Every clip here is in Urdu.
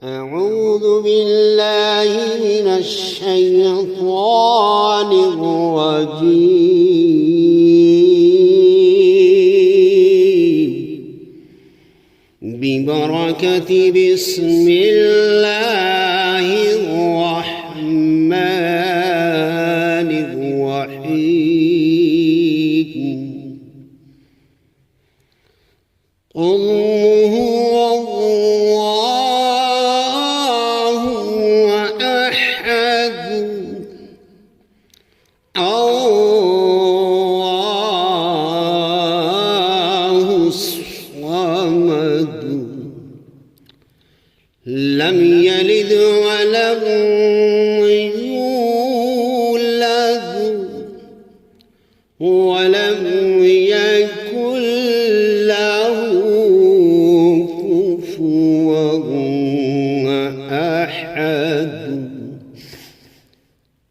أعوذ بالله من الشيطان الرجيم ببركة بسم الله الرحمن الرحيم قل هو الله أحد الله الصمد لم يلد ولم يولد ولم يكن له كفوا أحد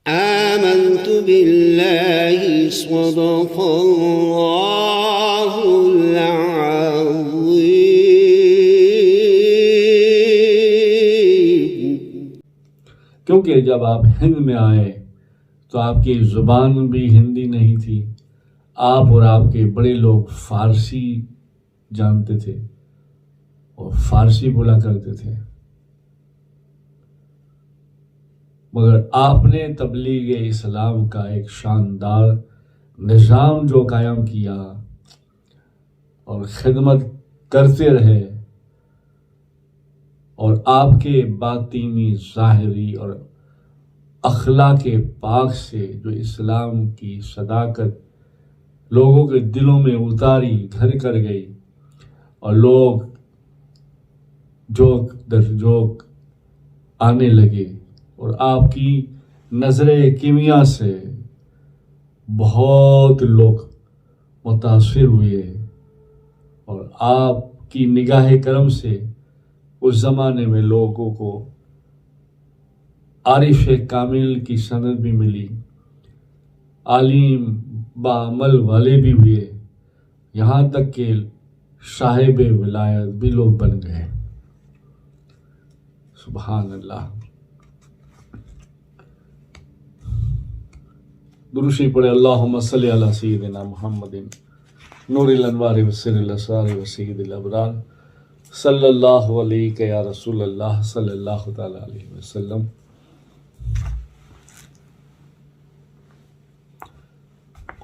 آمنت بالله صدق الله العظيم. کیونکہ جب آپ ہند میں آئے تو آپ کی زبان بھی ہندی نہیں تھی، آپ اور آپ کے بڑے لوگ فارسی جانتے تھے اور فارسی بولا کرتے تھے، مگر آپ نے تبلیغ اسلام کا ایک شاندار نظام جو قائم کیا اور خدمت کرتے رہے، اور آپ کے باطینی، ظاہری اور اخلاق پاک سے جو اسلام کی صداقت لوگوں کے دلوں میں اتاری، گھر کر گئی، اور لوگ جوک در جوک آنے لگے، اور آپ کی نظر کیمیا سے بہت لوگ متاثر ہوئے، اور آپ کی نگاہ کرم سے اس زمانے میں لوگوں کو عارف کامل کی سند بھی ملی، عالم بعمل والے بھی ہوئے، یہاں تک کہ صاحب ولایت بھی لوگ بن گئے. سبحان اللہ. درشی پڑھے اللہم صلی علی سیدنا محمد نور الانوار وسر الاسرار وسید الابرار صلی اللہ علیہ یا رسول اللہ صلی اللہ تعالی علیہ وسلم.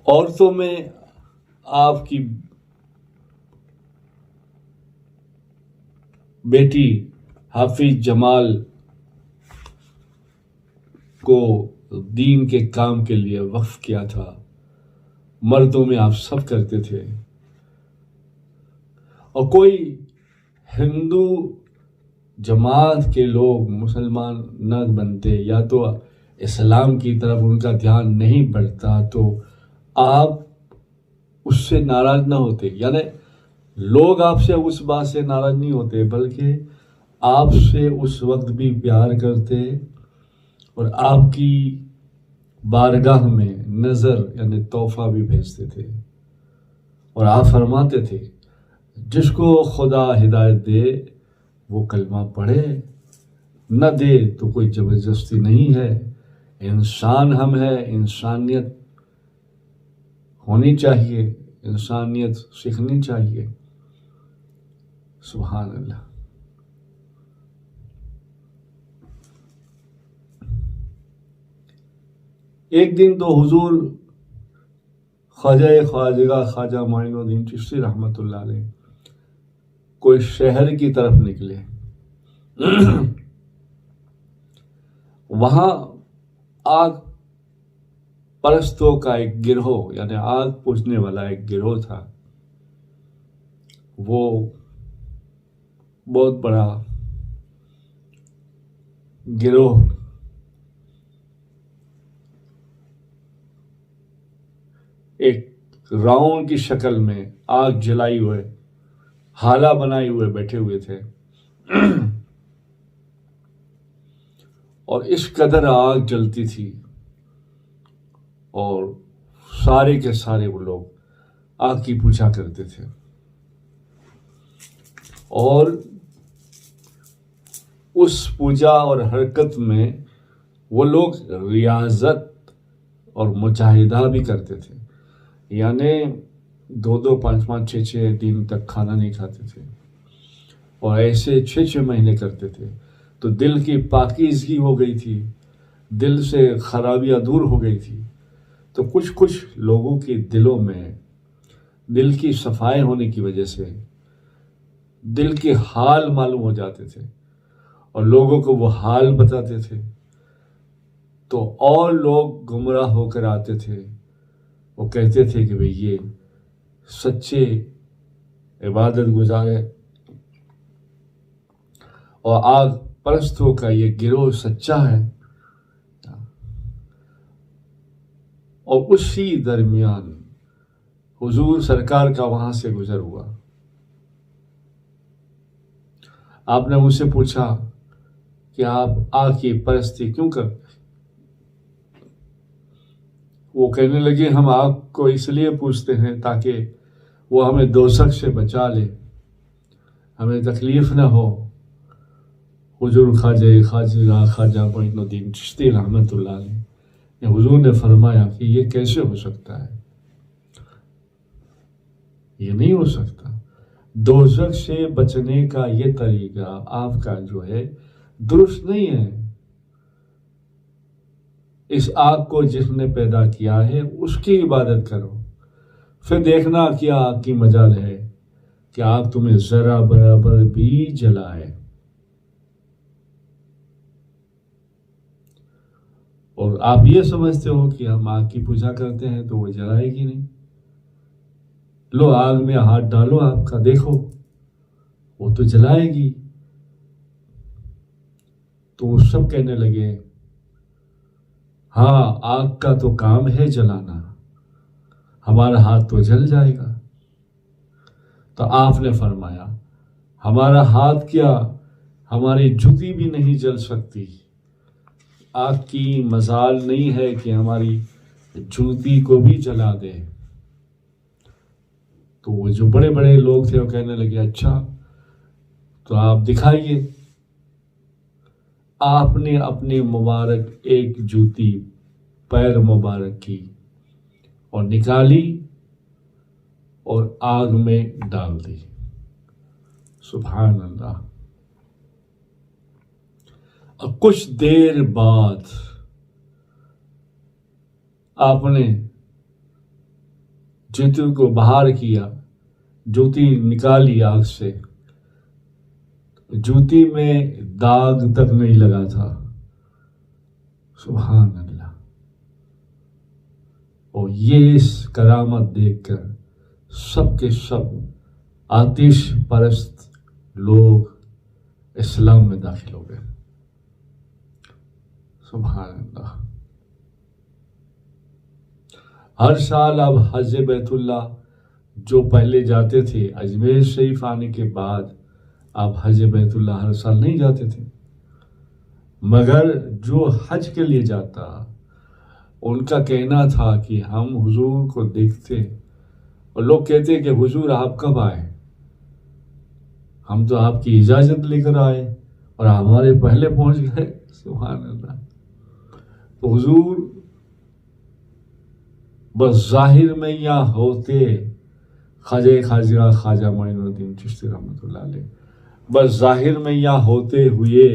عورتوں میں آپ کی بیٹی حافظ جمال کو دین کے کام کے لیے وقف کیا تھا، مردوں میں آپ سب کرتے تھے، اور کوئی ہندو جماعت کے لوگ مسلمان نہ بنتے یا تو اسلام کی طرف ان کا دھیان نہیں بڑھتا تو آپ اس سے ناراض نہ ہوتے. یعنی لوگ آپ سے اس بات سے ناراض نہیں ہوتے، بلکہ آپ سے اس وقت بھی پیار کرتے اور آپ کی بارگاہ میں نظر یعنی تحفہ بھی بھیجتے تھے. اور آپ فرماتے تھے جس کو خدا ہدایت دے وہ کلمہ پڑھے، نہ دے تو کوئی زبردستی نہیں ہے، انسان ہم ہے، انسانیت ہونی چاہیے، انسانیت سیکھنی چاہیے. سبحان اللہ. ایک دن تو حضور خواجہ معین الدین چشتی رحمۃ اللہ علیہ کوئی شہر کی طرف نکلے، وہاں آگ پرستوں کا ایک گروہ یعنی آگ پوجنے والا ایک گروہ تھا. وہ بہت بڑا گروہ ایک راؤنڈ کی شکل میں آگ جلائی ہوئے، حالہ بنائے ہوئے بیٹھے ہوئے تھے، اور اس قدر آگ جلتی تھی اور سارے کے سارے وہ لوگ آگ کی پوجا کرتے تھے. اور اس پوجا اور حرکت میں وہ لوگ ریاضت اور مجاہدہ بھی کرتے تھے، یعنی 2 5 5 6 دن تک کھانا نہیں کھاتے تھے، اور ایسے 6 مہینے کرتے تھے، تو دل کی پاکیزگی ہو گئی تھی، دل سے خرابیاں دور ہو گئی تھی۔ تو کچھ لوگوں کے دلوں میں دل کی صفائی ہونے کی وجہ سے دل کے حال معلوم ہو جاتے تھے، اور لوگوں کو وہ حال بتاتے تھے، تو اور لوگ گمراہ ہو کر آتے تھے، وہ کہتے تھے کہ بھئی یہ سچے عبادت گزار ہے، اور آگ پرستوں کا یہ گروہ سچا ہے۔ اور اسی درمیان حضور سرکار کا وہاں سے گزر ہوا۔ آپ نے مجھ سے پوچھا کہ آپ آگ کی پرستی کیوں کرتے؟ وہ کہنے لگے ہم آگ کو اس لیے پوچھتے ہیں تاکہ وہ ہمیں دوزخ سے بچا لے، ہمیں تکلیف نہ ہو۔ حضور خواجہ معین الدین چشتی رحمۃ اللہ علیہ، حضور نے فرمایا کہ یہ کیسے ہو سکتا ہے؟ یہ نہیں ہو سکتا۔ دوزخ سے بچنے کا یہ طریقہ آپ کا جو ہے درست نہیں ہے۔ اس آگ کو جس نے پیدا کیا ہے اس کی عبادت کرو، پھر دیکھنا کیا آگ کی مجال ہے کہ آگ تمہیں ذرا برابر بھی جلائے۔ اور آپ یہ سمجھتے ہو کہ ہم آگ کی پوجا کرتے ہیں تو وہ جلائے گی نہیں، لو آگ میں ہاتھ ڈالو آپ کا، دیکھو وہ تو جلائے گی۔ تو وہ سب کہنے لگے ہاں آگ کا تو کام ہے جلانا، ہمارا ہاتھ تو جل جائے گا۔ تو آپ نے فرمایا ہمارا ہاتھ کیا، ہماری جوتی بھی نہیں جل سکتی، آگ کی مجال نہیں ہے کہ ہماری جوتی کو بھی جلا دے۔ تو وہ جو بڑے بڑے لوگ تھے وہ کہنے لگے اچھا تو آپ دکھائیے۔ آپ نے اپنی مبارک ایک جوتی پیر مبارک کی اور نکالی اور آگ میں ڈال دی۔ سبحان اللہ۔ اور کچھ دیر بعد آپ نے جوتی کو باہر کیا، جوتی نکالی آگ سے، جوتی میں داغ تک نہیں لگا تھا۔ سبحان اللہ۔ اور یہ کرامت دیکھ کر سب کے سب آتش پرست لوگ اسلام میں داخل ہو گئے۔ سبحان اللہ۔ ہر سال اب حج بیت اللہ جو پہلے جاتے تھے، اجمیر شریف آنے کے بعد آپ حج بیت اللہ ہر سال نہیں جاتے تھے، مگر جو حج کے لیے جاتا ان کا کہنا تھا کہ ہم حضور کو دیکھتے اور لوگ کہتے کہ حضور آپ کب آئے؟ ہم تو آپ کی اجازت لے کر آئے اور ہمارے پہلے پہنچ گئے۔ سبحان اللہ۔ تو حضور بس ظاہر میں یا ہوتے، خواجہ معین الدین چشتی رحمۃ اللہ علیہ بس ظاہر میں یا ہوتے ہوئے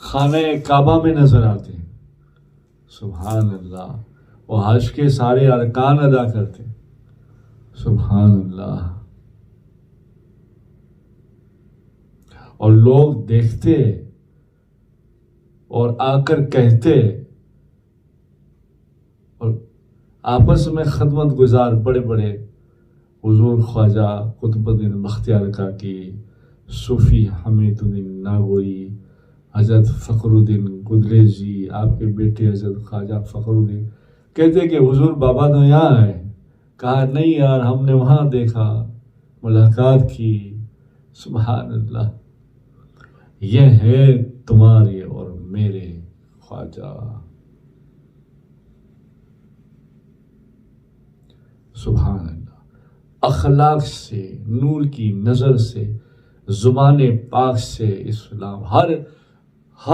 خانہ کعبہ میں نظر آتے۔ سبحان اللہ۔ وہ حج کے سارے ارکان ادا کرتے۔ سبحان اللہ۔ اور لوگ دیکھتے اور آ کر کہتے، اور آپس میں خدمت گزار بڑے بڑے حضور خواجہ قطب الدین بختیار کاکی، صوفی حمید الدین ناگوری، حضرت فخر الدین گدریجی، آپ کے بیٹے حضرت خواجہ فخر الدین کہتے کہ حضور بابا تو یہاں ہے۔ کہا نہیں یار، ہم نے وہاں دیکھا، ملاقات کی۔ سبحان اللہ۔ یہ ہے تمہارے اور میرے خواجہ۔ سبحان اللہ۔ اخلاق سے، نور کی نظر سے زبان پاک سے اسلام، ہر